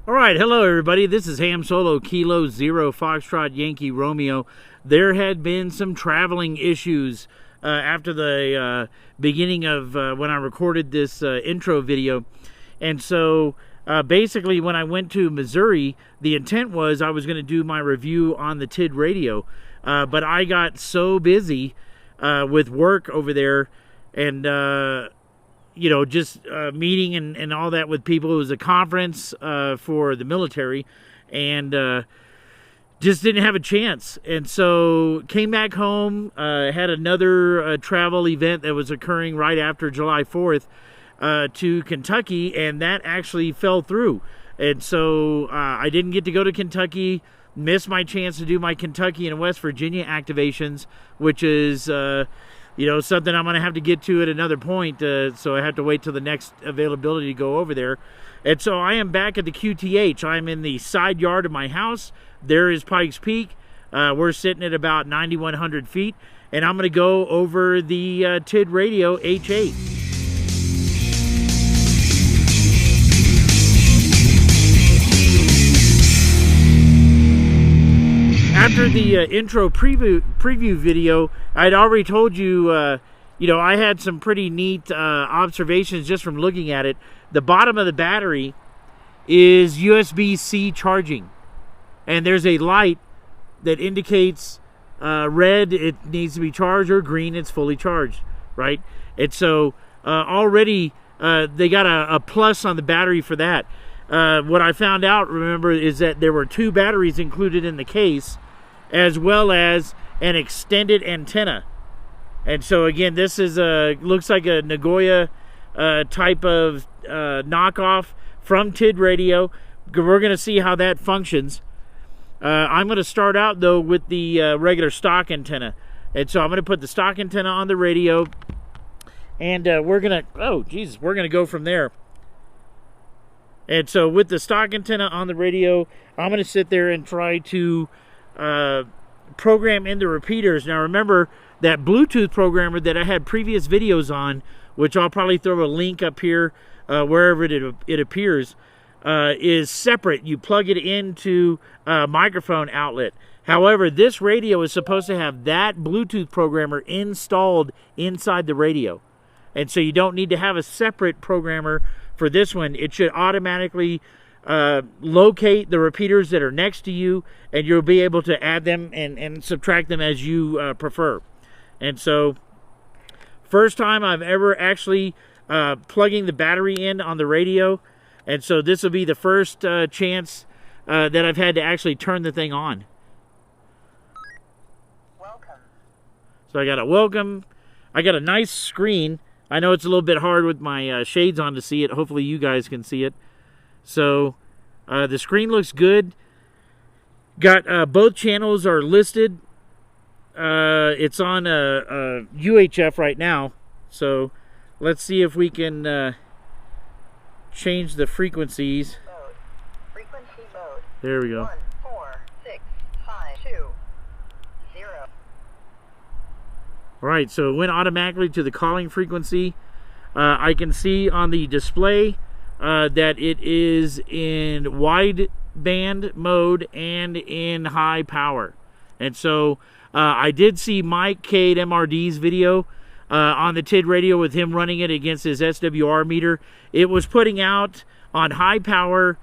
All right, hello everybody. This is Ham Solo Kilo Zero Foxtrot Yankee Romeo. There had been some traveling issues after the beginning of when I recorded this intro video, and so basically when I went to Missouri, the intent was I was going to do my review on the TidRadio, but I got so busy with work over there and just meeting and all that with people. It was a conference for the military, and just didn't have a chance. And so came back home, had another travel event that was occurring right after July 4th to Kentucky, and that actually fell through. And so I didn't get to go to Kentucky, missed my chance to do my Kentucky and West Virginia activations, which is something I'm going to have to get to at another point, so I have to wait till the next availability to go over there. And so I am back at the QTH. I'm in the side yard of my house. There is Pikes Peak. We're sitting at about 9,100 feet, and I'm going to go over the TidRadio H8. After the intro preview video, I'd already told you, I had some pretty neat observations just from looking at it. The bottom of the battery is USB-C charging, and there's a light that indicates red, it needs to be charged, or green, it's fully charged, right? And so already they got a plus on the battery for that. What I found out, remember, is that there were 2 batteries included in the case, as well as an extended antenna. And so again, this is looks like a Nagoya type of knockoff from TidRadio. We're going to see how that functions. I'm going to start out though with the regular stock antenna, and so I'm going to put the stock antenna on the radio, and we're going to go from there. And so with the stock antenna on the radio, I'm going to sit there and try to program in the repeaters. Now remember that Bluetooth programmer that I had previous videos on, which I'll probably throw a link up here wherever it appears, is separate. You plug it into a microphone outlet. However, this radio is supposed to have that Bluetooth programmer installed inside the radio, and so you don't need to have a separate programmer for this one. It should automatically locate the repeaters that are next to you, and you'll be able to add them and subtract them as you prefer. And so first time I've ever actually plugging the battery in on the radio, and so this will be the first chance that I've had to actually turn the thing on. Welcome. So I got a welcome. I got a nice screen. I know it's a little bit hard with my shades on to see it. Hopefully you guys can see it. So the screen looks good. Got both channels are listed. It's on UHF right now. So let's see if we can change the frequencies. Mode. Frequency mode. There we go. 1, 4, 6, 5, 2, 0. All right, so it went automatically to the calling frequency. I can see on the display that it is in wideband mode and in high power. And so I did see Mike Cade MRD's video on the TidRadio with him running it against his SWR meter. It was putting out on high power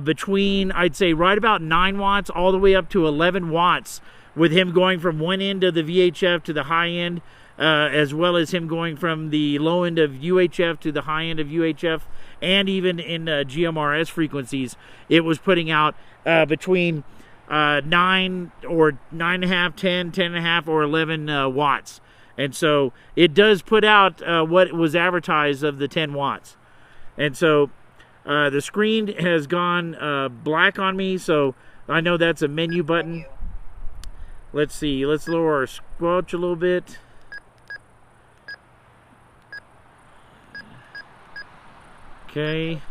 between, I'd say, right about 9 watts all the way up to 11 watts, with him going from one end of the VHF to the high end, as well as him going from the low end of UHF to the high end of UHF, and even in GMRS frequencies. It was putting out between 9 or 9.5, 10, 10.5, or 11 watts. And so it does put out what was advertised of the 10 watts. And so the screen has gone black on me, so I know that's a menu button. Let's see, let's lower our squelch a little bit. Okay.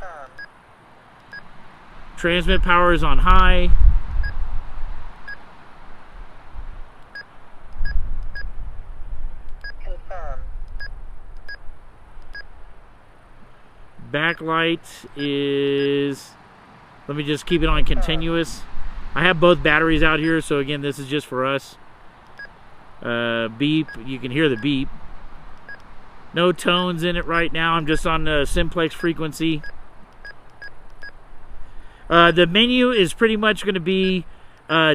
Transmit power is on high. Confirm. Backlight is Let me just keep it on continuous. I have both batteries out here, so again, this is just for us. Beep, you can hear the beep. No tones in it right now. I'm just on the simplex frequency. The menu is pretty much going to be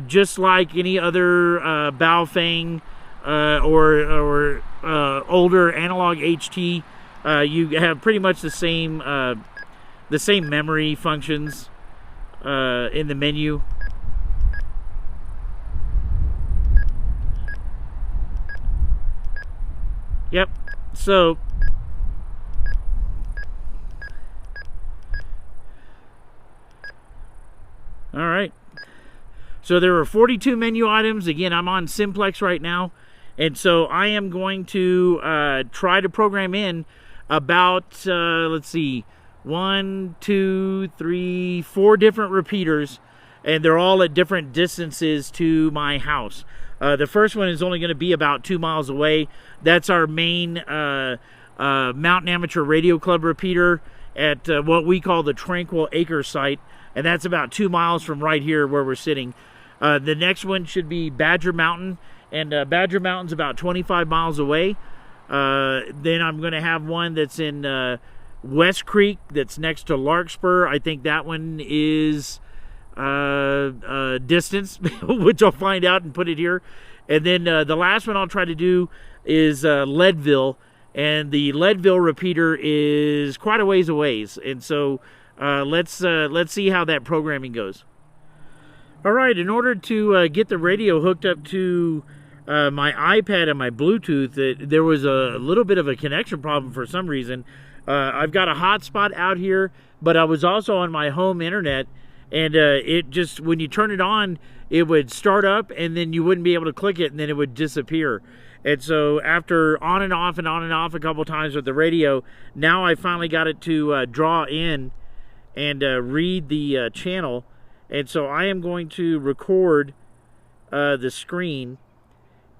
just like any other Baofeng or older analog HT. You have pretty much the same memory functions in the menu. Yep. So all right. So there are 42 menu items. Again, I'm on simplex right now, and so I am going to try to program in about let's see, 1, 2, 3, 4 different repeaters, and they're all at different distances to my house. The first one is only going to be about 2 miles away. That's our main Mountain Amateur Radio Club repeater at what we call the Tranquil Acre site, and that's about 2 miles from right here where we're sitting. The next one should be Badger Mountain, and Badger Mountain's about 25 miles away. Then I'm going to have one that's in West Creek that's next to Larkspur. I think that one is distance, which I'll find out and put it here. And then the last one I'll try to do is Leadville, and the Leadville repeater is quite a ways away. And so let's see how that programming goes. All right, in order to get the radio hooked up to my iPad and my Bluetooth, there was a little bit of a connection problem for some reason. I've got a hotspot out here, but I was also on my home internet, and it just, when you turn it on, it would start up, and then you wouldn't be able to click it, and then it would disappear. And so after on and off a couple times with the radio, now I finally got it to draw in and read the channel. And so I am going to record the screen,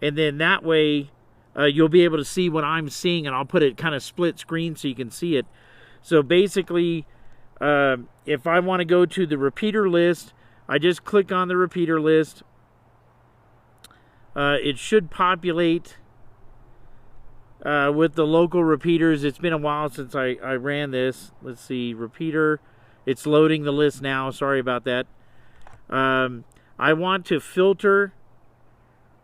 and then that way you'll be able to see what I'm seeing, and I'll put it kind of split screen so you can see it. So basically, if I want to go to the repeater list, I just click on the repeater list. It should populate with the local repeaters. It's been a while since I ran this. Let's see, repeater. It's loading the list now. Sorry about that. I want to filter.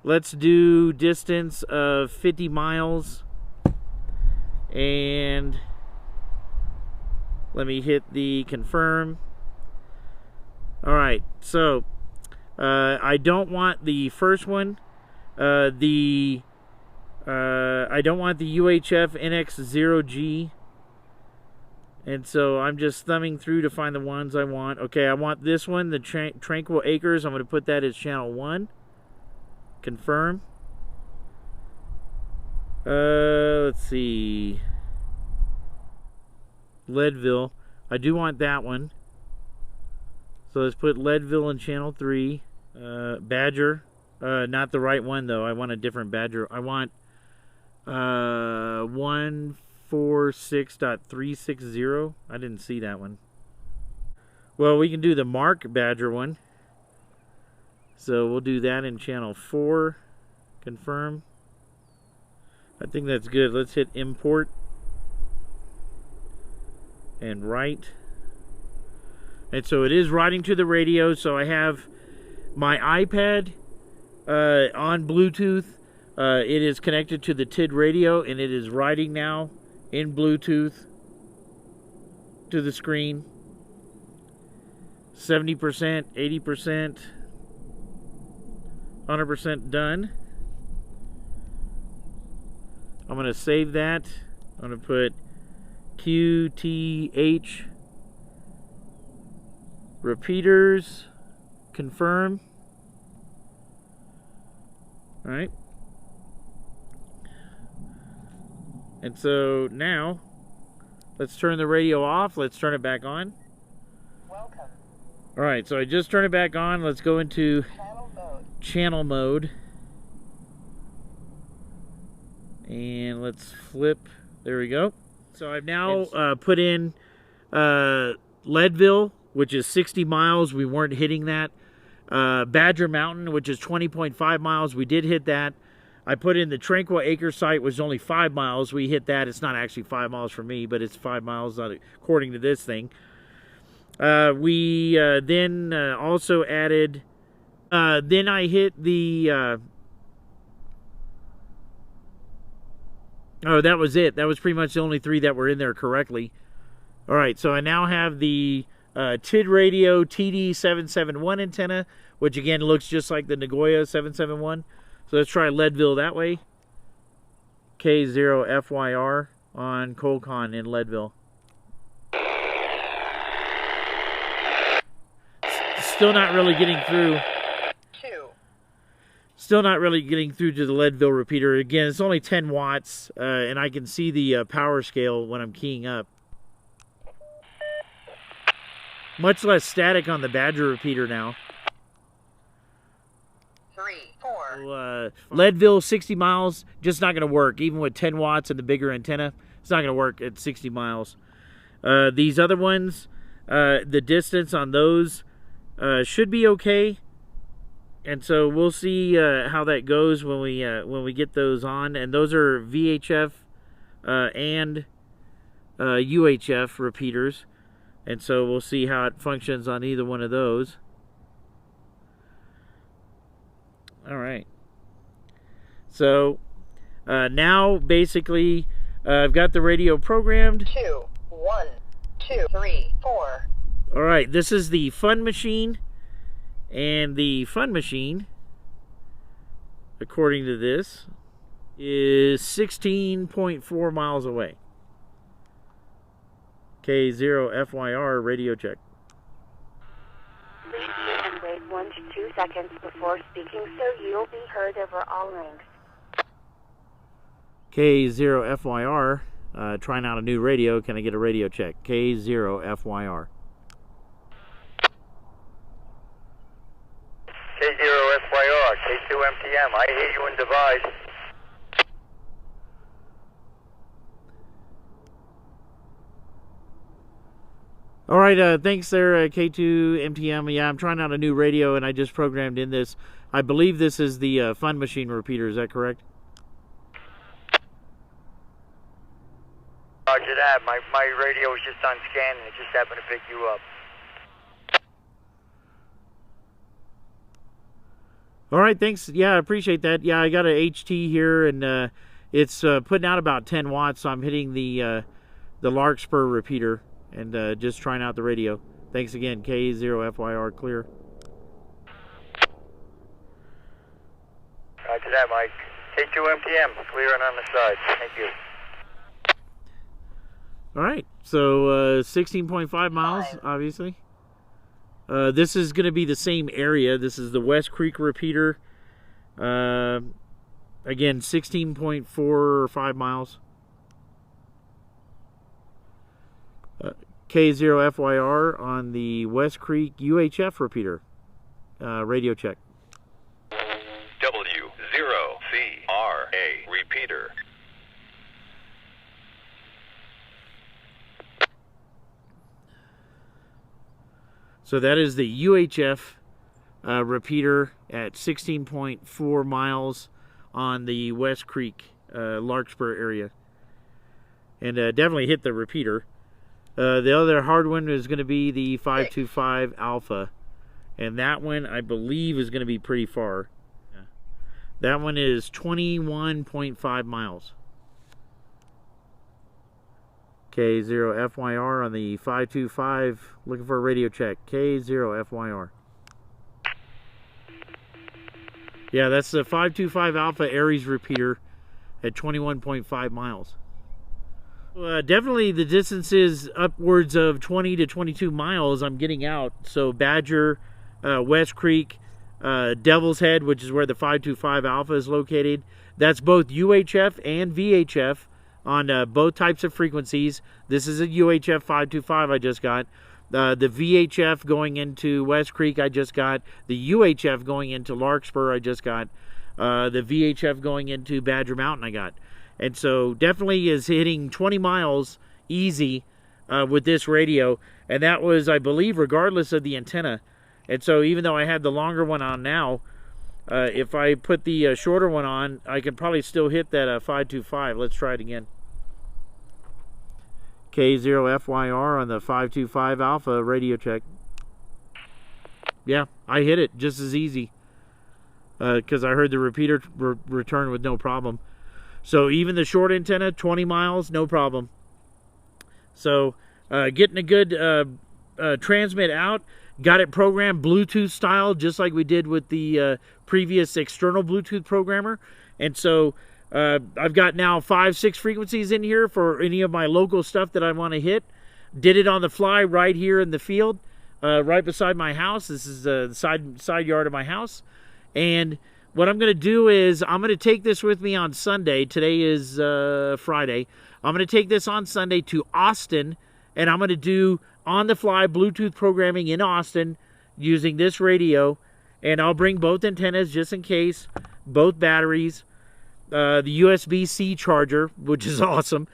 Let's do distance of 50 miles. And let me hit the confirm. All right, so I don't want the first one. I don't want the UHF NX0G. And so I'm just thumbing through to find the ones I want. Okay, I want this one, the Tranquil Acres. I'm going to put that as channel 1. Confirm. Let's see. Leadville. I do want that one. So let's put Leadville in channel 3. Badger. Not the right one, though. I want a different Badger. I want 146.360. I didn't see that one. Well, we can do the Mark Badger one. So we'll do that in channel 4. Confirm. I think that's good. Let's hit import and write. And so it is writing to the radio. So I have my iPad on Bluetooth. It is connected to the TidRadio, and it is writing now in Bluetooth to the screen. 70%, 80%, 100% done. I'm going to save that. I'm going to put QTH repeaters, confirm. All right. And so now, let's turn the radio off. Let's turn it back on. Welcome. All right, so I just turned it back on. Let's go into Channel mode. channel mode. And let's flip. There we go. So I've now put in Leadville which is 60 miles. We weren't hitting that. Badger Mountain, which is 20.5 miles. We did hit that. I put in the Tranquil Acre site, which was only 5 miles. We hit that. It's not actually 5 miles for me, but it's 5 miles according to this thing. We then also added, then I hit the, oh, that was it. That was pretty much the only 3 that were in there correctly. All right, so I now have the TidRadio TD771 antenna, which again looks just like the Nagoya 771. So let's try Leadville that way. K0FYR on Colcon in Leadville. Still not really getting through. Still not really getting through to the Leadville repeater. Again, it's only 10 watts, and I can see the power scale when I'm keying up. Much less static on the Badger repeater now. 3, 4. Leadville, 60 miles, just not going to work. Even with 10 watts and the bigger antenna, it's not going to work at 60 miles. These other ones, the distance on those should be okay. And so we'll see how that goes when we get those on. And those are VHF and UHF repeaters. And so we'll see how it functions on either one of those. All right. So now basically I've got the radio programmed. 2, 1, 2, 3, 4. All right, this is the Fun Machine. And the Fun Machine, according to this, is 16.4 miles away. K0FYR radio check. Please mute and wait 1 to 2 seconds before speaking so you'll be heard over all links. K0FYR, trying out a new radio. Can I get a radio check? K0FYR. K0SYR, K2MTM. I hear you in device. All right, thanks there, K2MTM. Yeah, I'm trying out a new radio, and I just programmed in this. I believe this is the Fun Machine repeater. Is that correct? Roger that. My radio was just on scan, and it just happened to pick you up. All right, thanks. Yeah, I appreciate that. Yeah, I got an HT here, and it's putting out about 10 watts, so I'm hitting the Larkspur repeater and just trying out the radio. Thanks again, K0FYR clear. Roger that, Mike. K2MTM, clear and on the side. Thank you. All right, so 16.5 miles, obviously. This is going to be the same area. This is the West Creek repeater. Again, 16.4 or 5 miles. K0FYR on the West Creek UHF repeater. Radio check. W0CRA repeater. So that is the UHF repeater at 16.4 miles on the West Creek Larkspur area. And definitely hit the repeater. The other hard one is going to be the 525 Alpha. And that one, I believe, is going to be pretty far. Yeah. That one is 21.5 miles. K0FYR on the 525, looking for a radio check. K0FYR. Yeah, that's the 525 Alpha Aries repeater at 21.5 miles. Definitely the distance is upwards of 20 to 22 miles I'm getting out. So Badger, West Creek, Devil's Head, which is where the 525 Alpha is located. That's both UHF and VHF on both types of frequencies. This is a UHF 525 I just got. The VHF going into West Creek I just got. The UHF going into Larkspur I just got. The VHF going into Badger Mountain I got. And so definitely is hitting 20 miles easy with this radio, and that was, I believe, regardless of the antenna. And so even though I had the longer one on now, if I put the shorter one on, I can probably still hit that 525. Let's try it again. K0FYR on the 525 Alpha radio check. Yeah, I hit it just as easy because I heard the repeater return with no problem. So even the short antenna, 20 miles, no problem. So getting a good transmit out, got it programmed Bluetooth style, just like we did with the previous external Bluetooth programmer. And so I've got now 5-6 frequencies in here for any of my local stuff that I want to hit. Did it on the fly right here in the field, right beside my house. This is the side yard of my house. And what I'm going to do is I'm going to take this with me on Sunday. Today is Friday. I'm going to take this on Sunday to Austin, and I'm going to do on-the-fly Bluetooth programming in Austin using this radio. And I'll bring both antennas just in case, both batteries, the USB-C charger, which is awesome.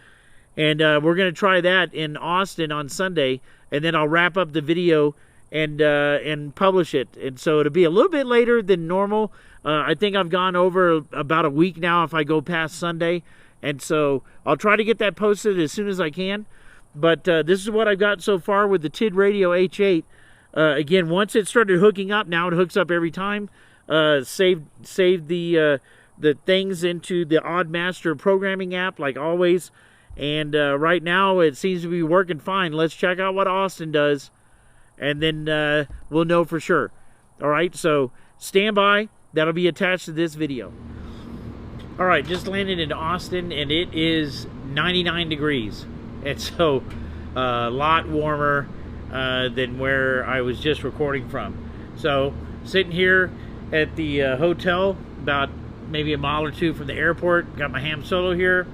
And we're going to try that in Austin on Sunday, and then I'll wrap up the video and publish it. And so it'll be a little bit later than normal. I think I've gone over about a week now if I go past Sunday. And so I'll try to get that posted as soon as I can. But this is what I've got so far with the TidRadio H8. Again, once it started hooking up, now it hooks up every time. Saved the things into the Oddmaster programming app like always. And right now it seems to be working fine. Let's check out what Austin does, and then we'll know for sure. All right, so stand by. That'll be attached to this video. All right, just landed in Austin, and it is 99 degrees. And so a lot warmer than where I was just recording from. So sitting here at the hotel, about maybe a mile or two from the airport. Got my ham solo here.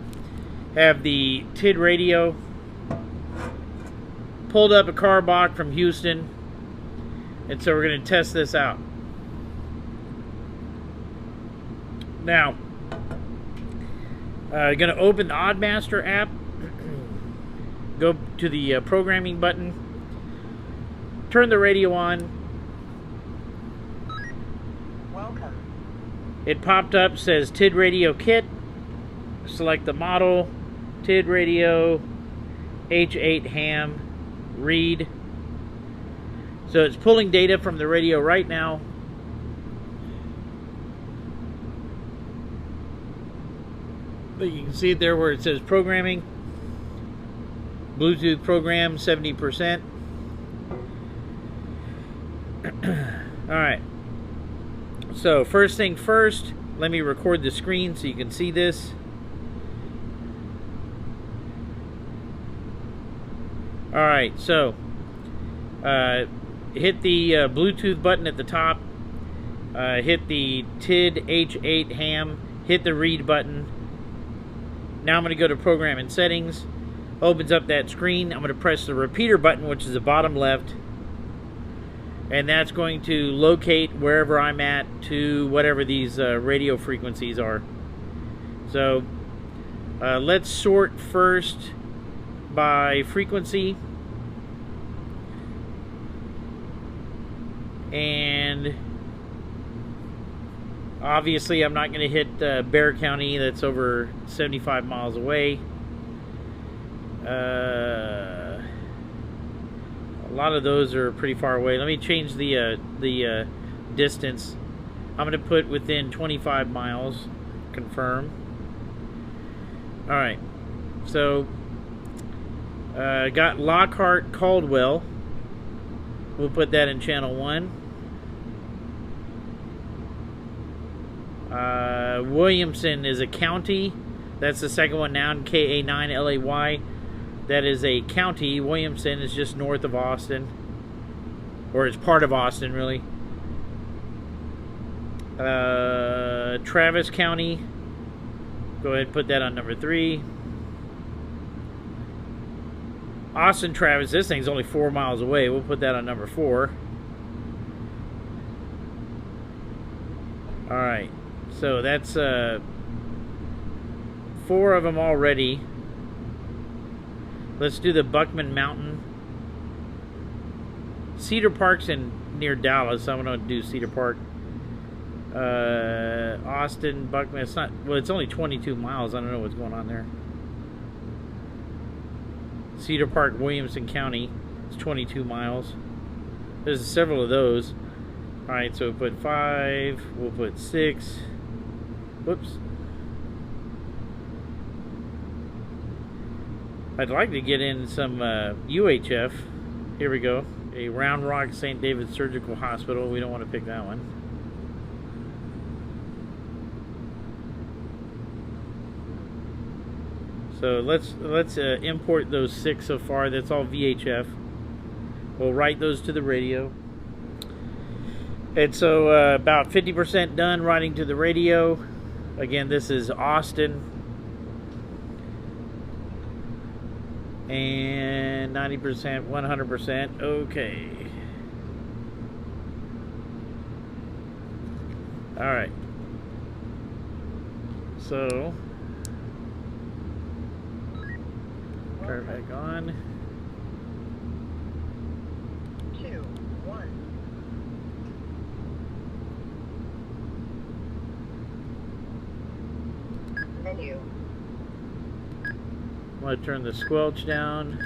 Have the TidRadio. Pulled up a car box from Houston. And so we're going to test this out. Now, going to open the Oddmaster app. Go to the programming button. Turn the radio on. Welcome. It popped up, says TidRadio Kit. Select the model. TidRadio H8 ham. Read. So it's pulling data from the radio right now. But you can see it there where it says programming. Bluetooth program 70%. Alright. So first thing first, let me record the screen so you can see this. Alright, so hit the Bluetooth button at the top. Hit the TID H8 ham. Hit the read button. Now I'm going to go to program and settings. Opens up that screen. I'm going to press the repeater button, which is the bottom left. And that's going to locate wherever I'm at to whatever these radio frequencies are. So let's sort first by frequency. And obviously I'm not going to hit Bexar County. That's over 75 miles away. A lot of those are pretty far away. Let me change the distance. I'm going to put within 25 miles. Confirm. Alright. So, got Lockhart Caldwell. We'll put that in channel 1. Williamson is a county. That's the second one down. KA9LAY. That is a county. Williamson is just north of Austin. Or it's part of Austin, really. Travis County. Go ahead and put that on number 3. Austin, Travis. This thing's only 4 miles away. We'll put that on number 4. Alright. So that's 4 of them already. Let's do the Buckman Mountain. Cedar Park's near Dallas. I'm going to do Cedar Park. Austin, Buckman. It's not. Well, it's only 22 miles. I don't know what's going on there. Cedar Park, Williamson County. It's 22 miles. There's several of those. All right, so we'll put 5. We'll put 6. Whoops. I'd like to get in some UHF. Here we go. A Round Rock St. David Surgical Hospital. We don't want to pick that one. So let's import those 6 so far. That's all VHF. We'll write those to the radio. And so about 50% done writing to the radio. Again, this is Austin. And 90%, 100%. Okay. All right. So turn it back on. 2, 1. Menu. I'm going to turn the squelch down.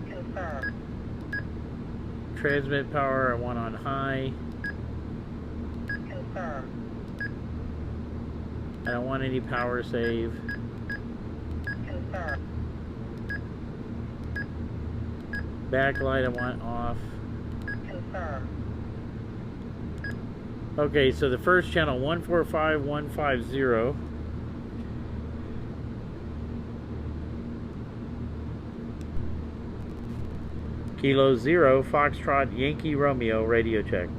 Confirm. Transmit power I want on high. Confirm. I don't want any power save. Confirm. Backlight I want off. Confirm. Okay, so the first channel 145150. Kilo 0 Foxtrot Yankee Romeo radio check.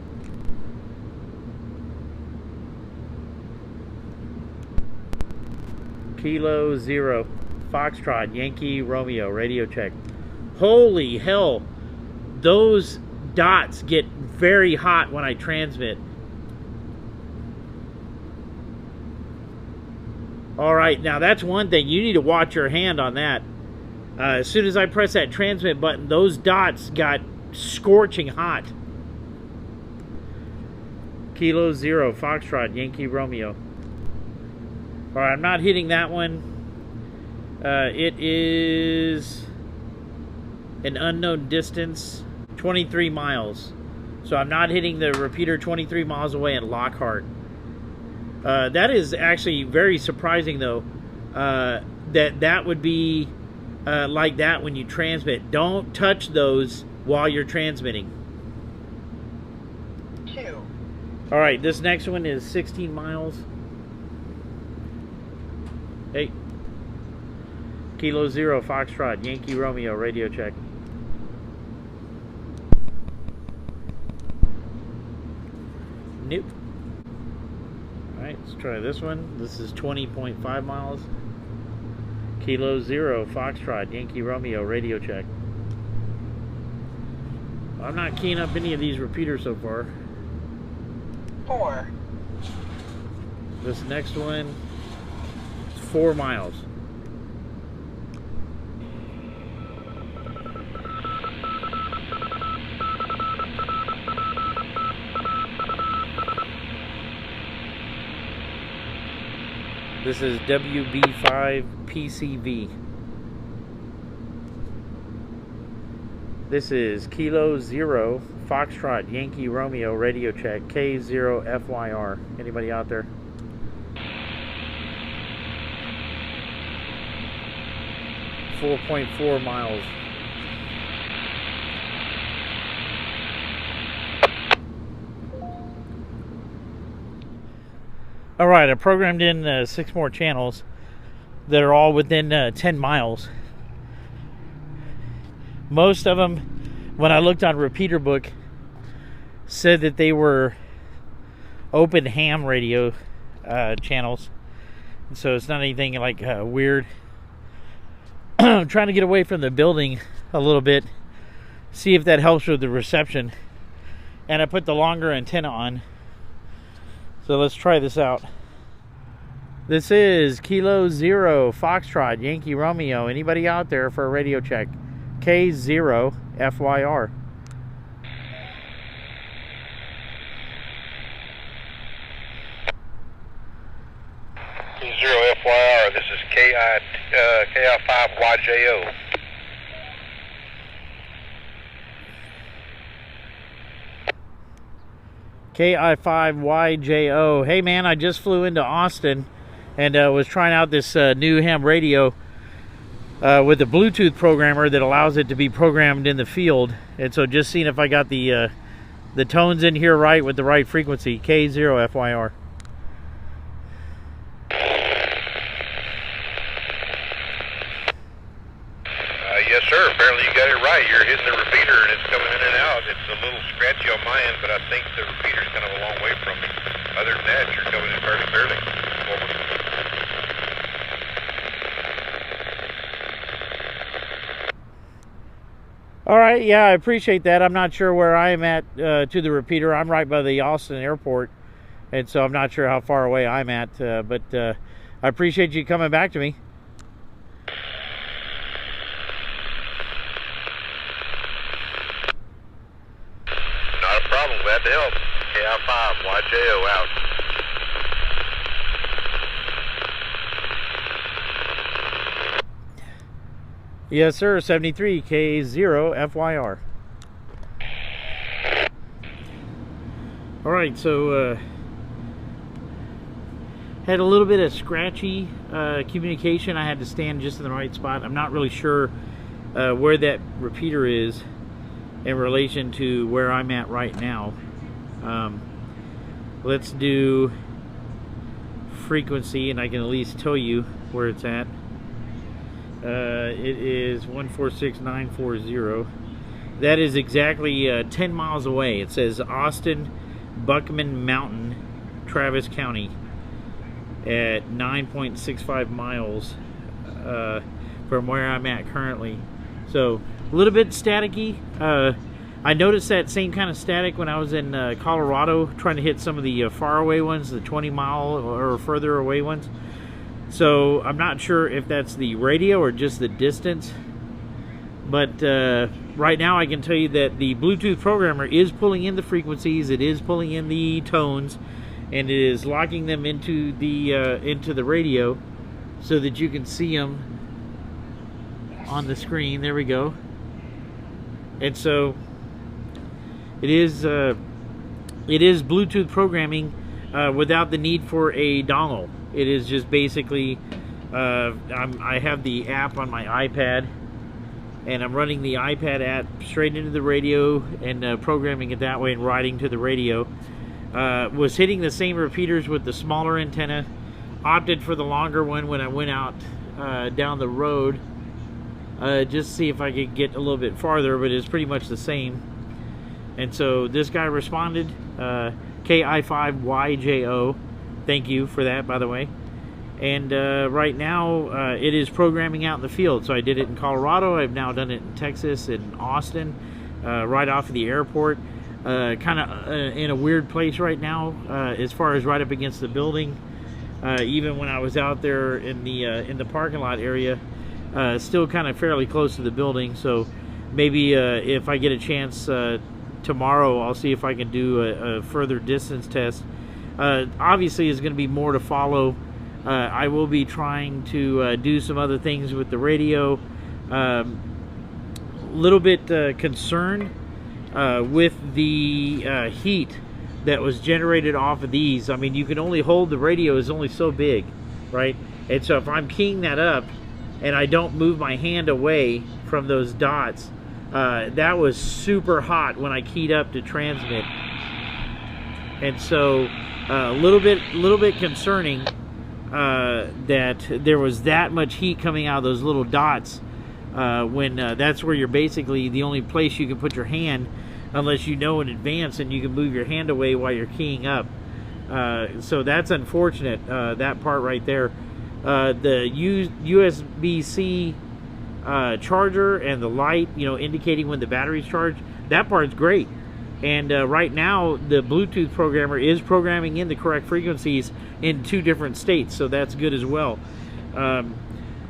Kilo 0 Foxtrot Yankee Romeo radio check. Holy hell, those dots get very hot when I transmit. Alright, now that's one thing. You need to watch your hand on that. As soon as I press that transmit button, those dots got scorching hot. Kilo 0 Foxtrot Yankee Romeo. Alright, I'm not hitting that one. It is an unknown distance, 23 miles. So I'm not hitting the repeater 23 miles away in Lockhart. That is actually very surprising, though, that would be like that when you transmit. Don't touch those while you're transmitting. 2. All right, this next one is 16 miles. Hey. Kilo 0 Foxtrot Yankee Romeo radio check. Nope. Alright, let's try this one. This is 20.5 miles. Kilo 0 Foxtrot Yankee Romeo radio check. I'm not keying up any of these repeaters so far. 4. This next one is 4 miles. This is WB5PCV. This is Kilo 0 Foxtrot Yankee Romeo radio check. K0FYR. Anybody out there? .4 miles. Alright, I programmed in 6 more channels that are all within 10 miles. Most of them, when I looked on Repeater Book, said that they were open ham radio channels. So it's not anything like weird. I'm trying to get away from the building a little bit, see if that helps with the reception. And I put the longer antenna on. So let's try this out. This is Kilo Zero Foxtrot Yankee Romeo. Anybody out there for a radio check? K0 FYR. K0 FYR. This is KI5YJO. KI5YJO. Hey man, I just flew into Austin and was trying out this new ham radio with a Bluetooth programmer that allows it to be programmed in the field. And so just seeing if I got the tones in here right with the right frequency. K0 FYR. Yes, sir. Apparently you got it right. You're hitting the repeater and it's coming in and out. It's a little scratchy on my end, but I think the repeater's kind of a long way from me. Other than that, you're coming in fairly clearly. All right, yeah, I appreciate that. I'm not sure where I am at to the repeater. I'm right by the Austin airport, and so I'm not sure how far away I'm at, but I appreciate you coming back to me. Not a problem. Glad to help. KI5YJO out. Yes, sir. 73 K0 FYR. All right, so had a little bit of scratchy communication. I had to stand just in the right spot. I'm not really sure where that repeater is in relation to where I'm at right now. Let's do frequency, and I can at least tell you where it's at. It is 146940. That is exactly 10 miles away. It says Austin, Buckman Mountain, Travis County, at 9.65 miles from where I'm at currently. So a little bit staticky. I noticed that same kind of static when I was in Colorado trying to hit some of the faraway ones, the 20 mile or further away ones. So I'm not sure if that's the radio or just the distance, but right now I can tell you that the Bluetooth programmer is pulling in the frequencies, it is pulling in the tones, and it is locking them into the radio so that you can see them on the screen. There we go. And so it is Bluetooth programming without the need for a dongle. It is just basically I have the app on my iPad, and I'm running the iPad app straight into the radio and programming it that way and writing to the radio. Was hitting the same repeaters with the smaller antenna. Opted for the longer one when I went out down the road just to see if I could get a little bit farther, but it's pretty much the same. And so this guy responded, KI5YJO. Thank you for that, by the way. And right now, it is programming out in the field. So I did it in Colorado. I've now done it in Texas, in Austin, right off of the airport. Kind of in a weird place right now, as far as right up against the building. Even when I was out there in the parking lot area, still kind of fairly close to the building. So maybe if I get a chance tomorrow, I'll see if I can do a further distance test. Obviously, there's going to be more to follow. I will be trying to do some other things with the radio. A little bit concerned with the heat that was generated off of these. I mean, you can only hold the radio is only so big, right? And so if I'm keying that up and I don't move my hand away from those dots, that was super hot when I keyed up to transmit. And so a little bit concerning that there was that much heat coming out of those little dots when that's where you're basically the only place you can put your hand unless you know in advance and you can move your hand away while you're keying up. So that's unfortunate, that part right there. The USB-C charger and the light, indicating when the battery's charged, that part's great. And right now, the Bluetooth programmer is programming in the correct frequencies in 2 different states, so that's good as well.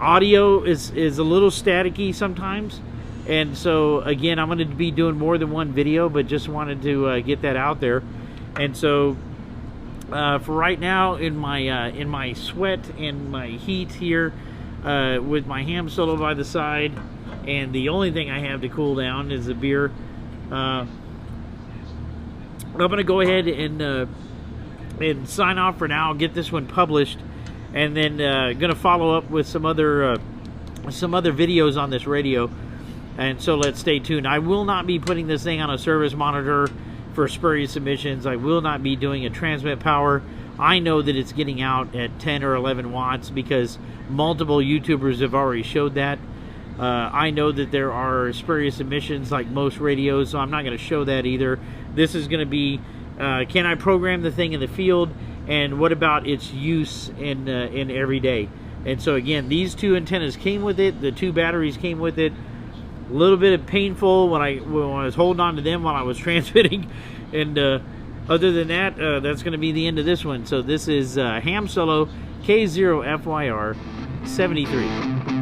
Audio is a little staticky sometimes, and so again, I'm going to be doing more than one video, but just wanted to get that out there. And so for right now, in my sweat and my heat here, with my ham solo by the side, and the only thing I have to cool down is the beer. I'm going to go ahead and sign off for now. Get this one published, and then going to follow up with some other videos on this radio. And so let's stay tuned. I will not be putting this thing on a service monitor for spurious emissions. I will not be doing a transmit power. I know that it's getting out at 10 or 11 watts because multiple YouTubers have already showed that. I know that there are spurious emissions like most radios, so I'm not going to show that either. This is going to be, can I program the thing in the field, and what about its use in every day? And so again, these 2 antennas came with it. The 2 batteries came with it. A little bit painful when I was holding on to them while I was transmitting, and other than that, that's going to be the end of this one. So this is Ham Solo K0FYR 73.